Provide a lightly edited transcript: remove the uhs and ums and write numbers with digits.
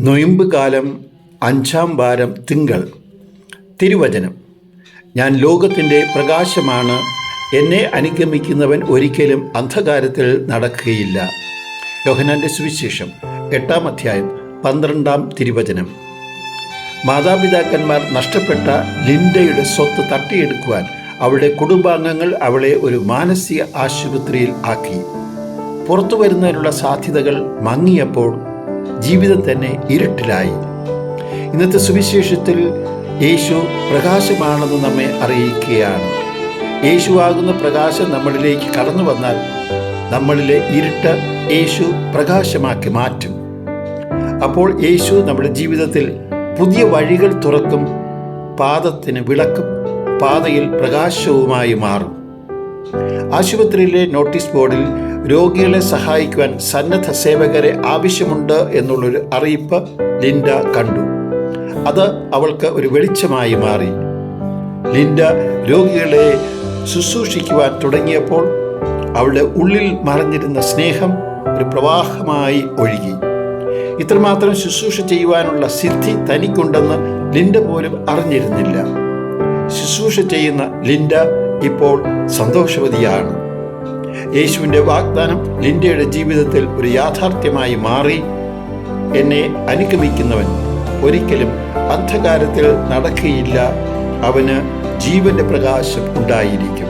നൊയിമ്പ് കാലം 5-ാം വാരം തിങ്കൾ. തിരുവചനം: ഞാൻ ലോകത്തിൻ്റെ പ്രകാശമാണ്, എന്നെ അനുഗമിക്കുന്നവൻ ഒരിക്കലും അന്ധകാരത്തിൽ നടക്കുകയില്ല. യോഹന്നാൻ്റെ സുവിശേഷം 8-ാം അധ്യായം 12-ാം തിരുവചനം. മാതാപിതാക്കന്മാർ നഷ്ടപ്പെട്ട ലിൻഡയുടെ സ്വത്ത് തട്ടിയെടുക്കുവാൻ അവളുടെ കുടുംബാംഗങ്ങൾ അവളെ ഒരു മാനസിക ആശുപത്രിയിൽ ആക്കി. പുറത്തു വരുന്നതിനുള്ള സാധ്യതകൾ മങ്ങിയപ്പോൾ ജീവിതം തന്നെ ഇരുട്ടിലായി. ഇന്നത്തെ സുവിശേഷത്തിൽ യേശു പ്രകാശമാണെന്ന് നമ്മെ അറിയിക്കുകയാണ്. യേശുവാകുന്ന പ്രകാശം നമ്മളിലേക്ക് കടന്നു വന്നാൽ നമ്മളിലെ ഇരുട്ട് യേശു പ്രകാശമാക്കി മാറ്റും. അപ്പോൾ യേശു നമ്മുടെ ജീവിതത്തിൽ പുതിയ വഴികൾ തുറക്കും, പാദത്തിന് വിളക്കും, പാതയിൽ പ്രകാശവുമായി മാറും. ആശുപത്രിയിലെ നോട്ടീസ് ബോർഡിൽ രോഗികളെ സഹായിക്കുവാൻ സന്നദ്ധ സേവകരെ ആവശ്യമുണ്ട് എന്നുള്ളൊരു അറിയിപ്പ് ലിൻഡ കണ്ടു. അത് അവൾക്ക് ഒരു വെളിച്ചമായി മാറി. ലിൻഡ രോഗികളെ ശുശ്രൂഷിക്കുവാൻ തുടങ്ങിയപ്പോൾ അവളുടെ ഉള്ളിൽ മറഞ്ഞിരുന്ന സ്നേഹം ഒരു പ്രവാഹമായി ഒഴുകി. ഇത്രമാത്രം ശുശ്രൂഷ ചെയ്യുവാനുള്ള സിദ്ധി തനിക്കുണ്ടെന്ന് ലിൻഡ പോലും അറിഞ്ഞിരുന്നില്ല. ശുശ്രൂഷ ചെയ്യുന്ന ലിൻഡ ഇപ്പോൾ സന്തോഷവതിയാണ്. യേശുവിൻ്റെ വാഗ്ദാനം ലിൻഡയുടെ ജീവിതത്തിൽ ഒരു യാഥാർത്ഥ്യമായി മാറി. എന്നെ അനുഗമിക്കുന്നവൻ ഒരിക്കലും അന്ധകാരത്തിൽ നടക്കുകയില്ല, അവന് ജീവന്റെ പ്രകാശം ഉണ്ടായിരിക്കും.